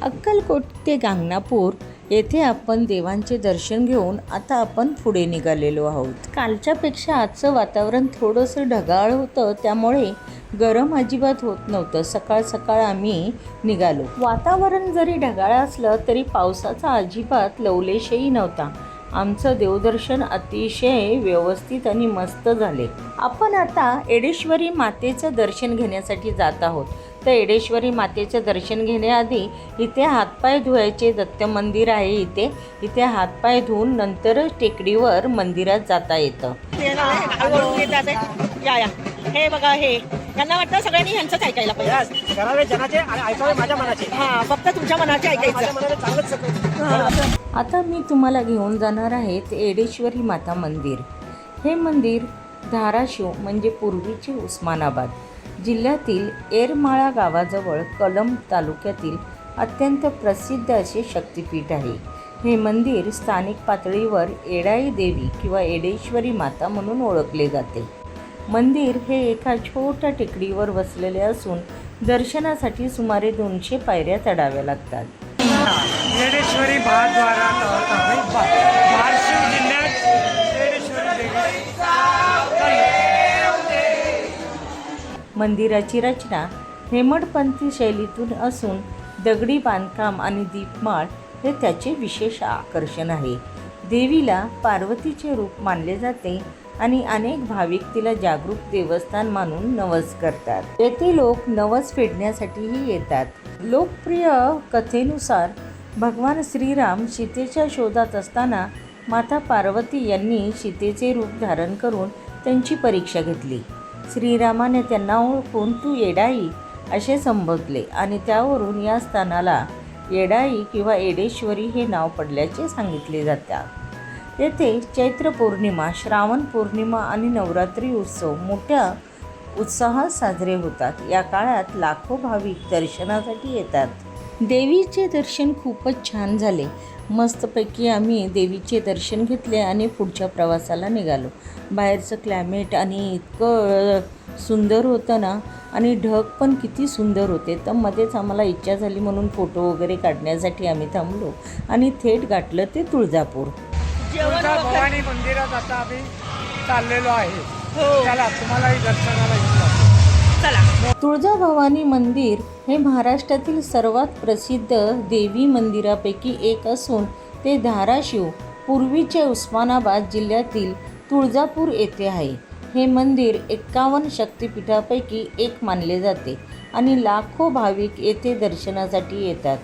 अक्कलकोट ते गांगणापूर येथे आपण देवांचे दर्शन घेऊन आता आपण पुढे निघालेलो आहोत. कालच्यापेक्षा आजचं वातावरण थोडंसं ढगाळ होतं, त्यामुळे गरम अजिबात होत नव्हतं. सकाळ सकाळ आम्ही निघालो. वातावरण जरी ढगाळ असलं तरी पावसाचा अजिबात लवलेशही नव्हता. आमचं देवदर्शन अतिशय व्यवस्थित आणि मस्त झाले. आपण आता एडेश्वरी मातेचं दर्शन घेण्यासाठी जात आहोत. तर एडेश्वरी मातेचं दर्शन घेण्याआधी इथे हातपाय धुवायचे दत्त मंदिर आहे. इथे हातपाय धुवून नंतर टेकडीवर मंदिरात जाता येतं. हे बघा, हे यांना वाटतं सगळ्यांनी ह्यांचंच ऐकायला पाहिजे. करावे जनाचे आणि ऐकावे माझ्या मनाचे. हा, फक्त तुमच्या मनाचे ऐकायचं. आता मी तुम्हाला घेऊन जाणार आहे एडेश्वरी माता मंदिर. हे मंदिर धाराशिव म्हणजे पूर्वीचे उस्मानाबाद जिल्ह्यातील येरमाळा गावाजवळ कळंब तालुक्यातील अत्यंत प्रसिद्ध असे शक्तिपीठ आहे. हे मंदिर स्थानिक पातळीवर येडाई देवी किंवा एडेश्वरी माता म्हणून ओळखले जाते. मंदिर हे एका छोट्या टेकडीवर वसलेले असून दर्शनासाठी सुमारे 200 पायऱ्या चढाव्या लागतात. एडेश्वरी महाद्वारा धाराशिव जिल्ह्यात एडेश्वरी देवी. मंदिराची रचना हेमडपंथी शैलीतून असून दगडी बांधकाम आणि दीपमाळ हे त्याचे विशेष आकर्षण आहे. देवीला पार्वतीचे रूप मानले जाते आणि अनेक भाविक तिला जागरूक देवस्थान मानून नवस करतात. येथे लोक नवस फेडण्यासाठीही येतात. लोकप्रिय कथेनुसार भगवान श्रीराम सीतेच्या शोधात असताना माता पार्वती यांनी सीतेचे रूप धारण करून त्यांची परीक्षा घेतली. श्रीरामाने त्यांना ओळखून तू येडाई असे संबोधले आणि त्यावरून या स्थानाला येडाई किंवा एडेश्वरी हे नाव पडल्याचे सांगितले जातात. येथे चैत्र पौर्णिमा, श्रावण पौर्णिमा आणि नवरात्री उत्सव मोठ्या उत्साहात साजरे होतात. या काळात लाखो भाविक दर्शनासाठी येतात. देवीचे दर्शन खूपच छान झाले. मस्तपैकी आम्ही देवीचे दर्शन घेतले आणि पुढच्या प्रवासाला निघालो. बाहेरचं क्लायमेट आणि इतकं सुंदर होतं ना, आणि ढग पण किती सुंदर होते. तर मध्येच आम्हाला इच्छा झाली म्हणून फोटो वगैरे काढण्यासाठी आम्ही थांबलो आणि थेट गाठलं ते तुळजापूर. भवानी मंदिरात आता आम्ही चाललेलो आहे. चला तुम्हालाही दर्शनाला घेऊन चला. तुळजाभवानी मंदिर हे महाराष्ट्रातील सर्वात प्रसिद्ध देवी मंदिरापैकी एक असून ते धाराशिव पूर्वीचे उस्मानाबाद जिल्ह्यातील तुळजापूर येथे आहे. हे मंदिर 51 शक्तिपीठापैकी एक मानले जाते आणि लाखो भाविक येथे दर्शनासाठी येतात.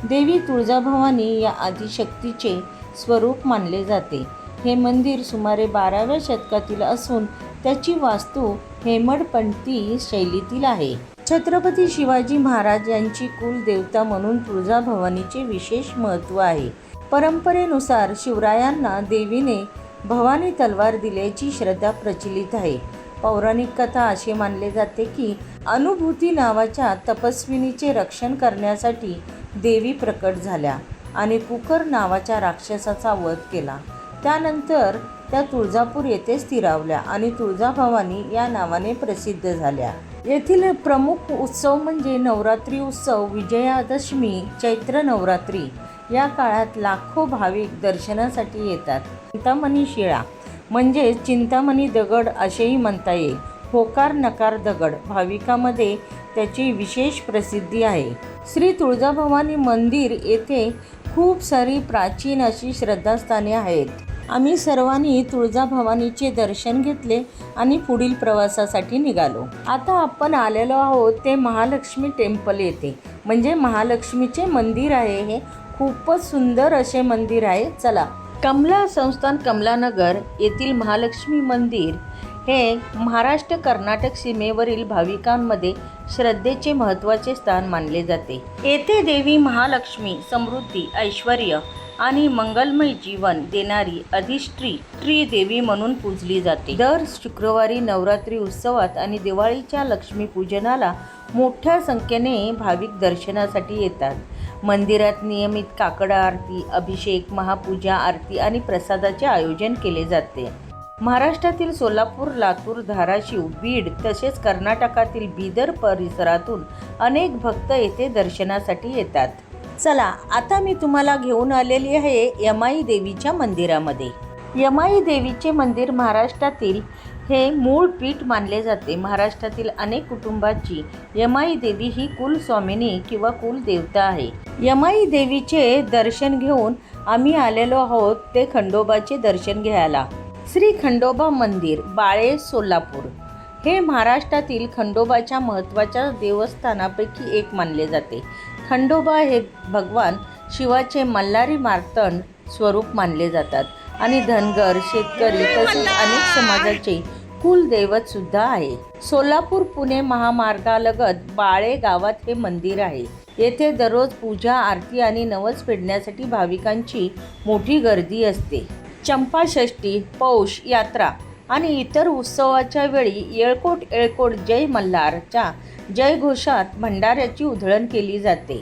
देवी तुळजाभवानी या आदिशक्तीचे स्वरूप मानले जाते. हे मंदिर सुमारे 12व्या शतकातील असून त्याची वास्तू हेमडपंथी शैलीतील आहे. छत्रपती शिवाजी महाराज यांची कुलदेवता म्हणून तुळजाभवानीचे विशेष महत्त्व आहे. परंपरेनुसार शिवरायांना देवीने भवानी तलवार दिल्याची श्रद्धा प्रचलित आहे. पौराणिक कथा असे मानले जाते की अनुभूती नावाच्या तपस्विनीचे रक्षण करण्यासाठी देवी प्रकट झाल्या आणि कुकर नावाच्या राक्षसाचा वध केला. त्यानंतर त्या तुळजापूर येथे स्थिरावल्या आणि तुळजाभवानी या नावाने प्रसिद्ध झाल्या. येथील प्रमुख उत्सव म्हणजे नवरात्री उत्सव, विजयादशमी, चैत्र नवरात्री. या काळात लाखो भाविक दर्शनासाठी येतात. चिंतामणी शिळा म्हणजे चिंतामणी दगड असेही म्हणता येईल. होकार नकार दगड भाविकांमध्ये त्याची विशेष प्रसिद्धी आहे. श्री तुळजाभवानी मंदिर येथे खूप सारी प्राचीन अशी श्रद्धास्थाने आहेत. आम्ही सर्वांनी तुळजाभवानीचे दर्शन घेतले आणि पुढील प्रवासासाठी निघालो. आता आपण आलेलो आहोत ते महालक्ष्मी टेम्पल येथे, म्हणजे महालक्ष्मीचे मंदिर आहे. हे खूपच सुंदर असे मंदिर आहे. चला. कमला संस्थान कमलानगर येथील महालक्ष्मी मंदिर हे महाराष्ट्र कर्नाटक सीमेवरील भाविकांमध्ये श्रद्धेचे महत्त्वाचे स्थान मानले जाते. येथे देवी महालक्ष्मी समृद्धी, ऐश्वर्य आणि मंगलमय जीवन देणारी अधिष्ठी देवी म्हणून पूजली जाते. दर शुक्रवारी नवरात्री उत्सवात आणि दिवाळीच्या लक्ष्मीपूजनाला मोठ्या संख्येने भाविक दर्शनासाठी येतात. मंदिरात नियमित काकड आरती, अभिषेक, महापूजा, आरती आणि प्रसादाचे आयोजन केले जाते. महाराष्ट्रातील सोलापूर, लातूर, धाराशिव, बीड तसेच कर्नाटकातील बिदर परिसरातून अनेक भक्त येथे दर्शनासाठी येतात. चला आता मी तुम्हाला घेऊन आलेली आहे यमाई देवीच्या मंदिरामध्ये. यमाई देवीचे मंदिर महाराष्ट्रातील हे मूळ पीठ मानले जाते. महाराष्ट्रातील अनेक कुटुंबाची यमाई देवी ही कुलस्वामिनी किंवा कुलदेवता आहे. यमाई देवीचे दर्शन घेऊन आम्ही आलेलो आहोत ते खंडोबाचे दर्शन घ्यायला. श्री खंडोबा मंदिर बाळे सोलापूर हे महाराष्ट्रातील खंडोबाच्या महत्त्वाच्या देवस्थानापैकी एक मानले जाते. खंडोबा हे भगवान शिवाचे मल्हारी मार्तंड स्वरूप मानले जातात आणि धनगर, शेतकरी तसेच अनेक समाजाचे कुलदैवत सुद्धा आहे. सोलापूर पुणे महामार्गालगत बाळे गावात हे मंदिर आहे. येथे दररोज पूजा, आरती आणि नवस फेडण्यासाठी भाविकांची मोठी गर्दी असते. चंपाषष्ठी, पौष यात्रा आणि इतर उत्सवाच्या वेळी येळकोट येळकोट जय मल्हारच्या जयघोषात भंडाऱ्याची उधळण केली जाते.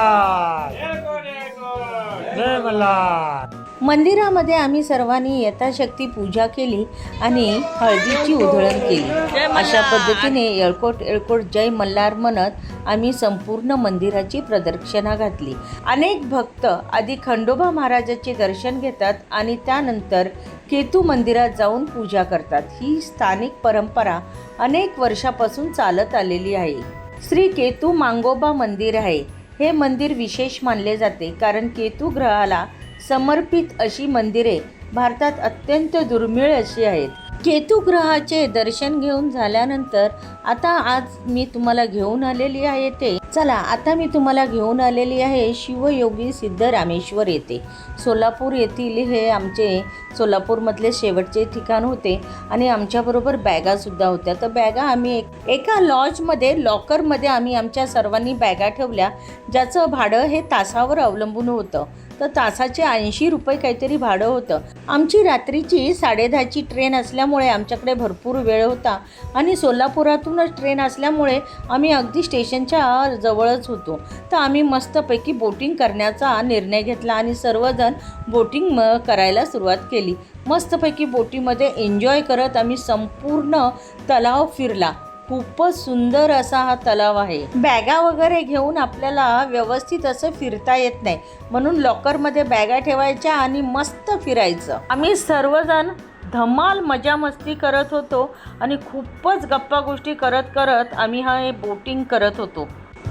जय मल्हार. मंदिरामध्ये आम्ही सर्वांनी यथाशक्ती पूजा केली आणि हळदीची उधळण केली. अशा पद्धतीने येळकोट येळकोट जय मल्हार म्हणत आम्ही संपूर्ण मंदिराची प्रदक्षिणा घातली. अनेक भक्त आधी खंडोबा महाराजाचे दर्शन घेतात आणि त्यानंतर केतू मंदिरात जाऊन पूजा करतात. ही स्थानिक परंपरा अनेक वर्षापासून चालत आलेली आहे. श्री केतू मांगोबा मंदिर आहे. हे मंदिर विशेष मानले जाते कारण केतू ग्रहाला समर्पित अशी मंदिरे भारतात अत्यंत दुर्मिळ अशी आहेत. केतू ग्रहाचे दर्शन घेऊन झाल्यानंतर आता आज मी तुम्हाला घेऊन आलेली आहे ते चला आता मी तुम्हाला घेऊन आलेली आहे शिवयोगी सिद्धरामेश्वर येथे. सोलापूर येथील हे आमचे सोलापूरमधले शेवटचे ठिकाण होते आणि आमच्याबरोबर बॅगासुद्धा होत्या. तर बॅगा आम्ही एका लॉजमध्ये लॉकरमध्ये आम्ही आमच्या सर्वांनी बॅगा ठेवल्या, ज्याचं भाडं हे तासावर अवलंबून होतं. तर तासाचे 80 रुपये काहीतरी भाडं होतं. आमची रात्रीची 10:30ची ट्रेन असल्यामुळे आमच्याकडे भरपूर वेळ होता आणि सोलापुरातूनच ट्रेन असल्यामुळे आम्ही अगदी स्टेशनच्या जवळच होतो. तर आम्ही मस्तपैकी बोटिंग करण्याचा निर्णय घेतला आणि सर्वजण बोटिंग करायला सुरुवात केली. मस्तपैकी बोटीमध्ये एन्जॉय करत आम्ही संपूर्ण तलाव फिरला. खूपच सुंदर असा हा तलाव आहे. बॅगा वगैरे घेऊन आपल्याला व्यवस्थित असं फिरता येत नाही, म्हणून लॉकरमध्ये बॅगा ठेवायच्या आणि मस्त फिरायचं. आम्ही सर्वजण धमाल मजा मस्ती करत होतो आणि खूपच गप्पा गोष्टी करत करत आम्ही हे बोटिंग करत होतो.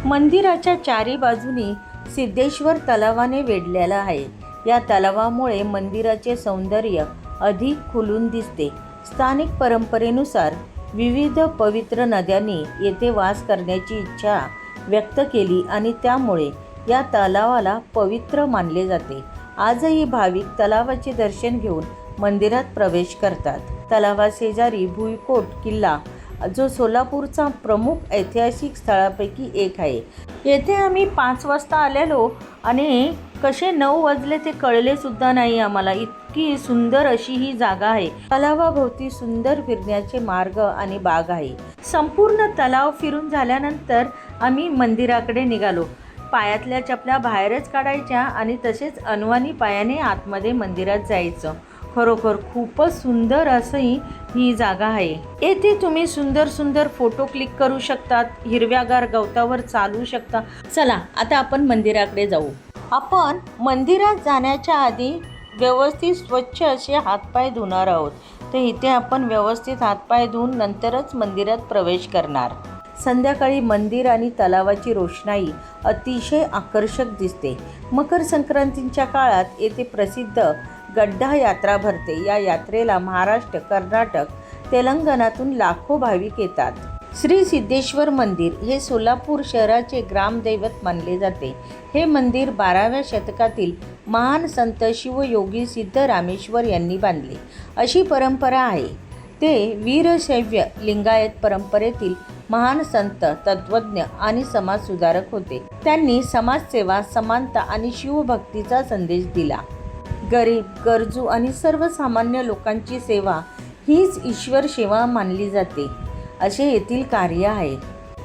मंदिराच्या चारी बाजूनी सिद्धेश्वर तलावाने वेढलेला आहे. या तलावामुळे मंदिराचे सौंदर्य अधिक खुलून दिसते. स्थानिक परंपरेनुसार विविध पवित्र नद्यांनी येथे वास करण्याची इच्छा व्यक्त केली आणि त्यामुळे या तलावाला पवित्र मानले जाते. आजही भाविक तलावाचे दर्शन घेऊन मंदिरात प्रवेश करतात. तलावाशेजारी भुईकोट किल्ला जो सोलापूरचा प्रमुख ऐतिहासिक स्थळापैकी एक आहे. येथे आम्ही 5 वाजता आलेलो आणि कसे 9 वाजले ते कळले सुद्धा नाही आम्हाला. इतकी सुंदर अशी ही जागा आहे. तलावाभोवती सुंदर फिरण्याचे मार्ग आणि बाग आहे. संपूर्ण तलाव फिरून झाल्यानंतर आम्ही मंदिराकडे निघालो. पायातल्या चपल्या बाहेरच काढायच्या आणि तसेच अनवाणी पायाने आतमध्ये मंदिरात जायचं. खरोखर खूपच सुंदर असंही ही जागा आहे. येथे तुम्ही सुंदर सुंदर फोटो क्लिक करू शकतात, हिरव्यागार गवतावर चालू शकता. चला आता आपण मंदिराकडे जाऊ. आपण मंदिरात जाण्याच्या आधी व्यवस्थित स्वच्छ असे हातपाय धुणार आहोत. तर इथे आपण व्यवस्थित हातपाय धुवून नंतरच मंदिरात प्रवेश करणार. संध्याकाळी मंदिर आणि तलावाची रोषणाई अतिशय आकर्षक दिसते. मकर संक्रांतीच्या काळात येथे प्रसिद्ध गड्डा यात्रा भरते. या यात्रेला महाराष्ट्र, कर्नाटक, तेलंगणातून लाखो भाविक येतात. श्री सिद्धेश्वर मंदिर हे सोलापूर शहराचे ग्रामदैवत मानले जाते. हे मंदिर 12व्या शतकातील महान संत शिवयोगी सिद्धरामेश्वर यांनी बांधले अशी परंपरा आहे. ते वीरशैव लिंगायत परंपरेतील महान संत, तत्त्वज्ञ आणि समाजसुधारक होते. त्यांनी समाजसेवा, समानता आणि शिवभक्तीचा संदेश दिला. गरीब, गरजू आणि सर्वसामान्य लोकांची सेवा हीच ईश्वर सेवा मानली जाते असे येथील कार्य आहे.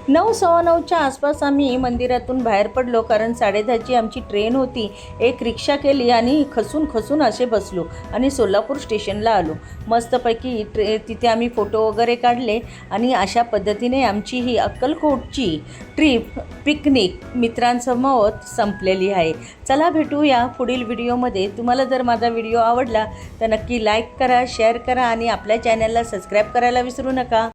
9:15च्या आसपास आम्ही मंदिरातून बाहेर पडलो, कारण 10:30ची आमची ट्रेन होती. एक रिक्षा केली आणि खसून असे बसलो आणि सोलापूर स्टेशनला आलो. मस्तपैकी तिथे आम्ही फोटो वगैरे काढले आणि अशा पद्धतीने आमची ही अक्कलकोटची ट्रिप पिकनिक मित्रांसमोर संपलेली आहे. चला भेटूया पुढील व्हिडिओमध्ये. तुम्हाला जर माझा व्हिडिओ आवडला तर नक्की लाईक करा, शेअर करा आणि आपल्या चॅनलला सबस्क्राईब करायला विसरू नका.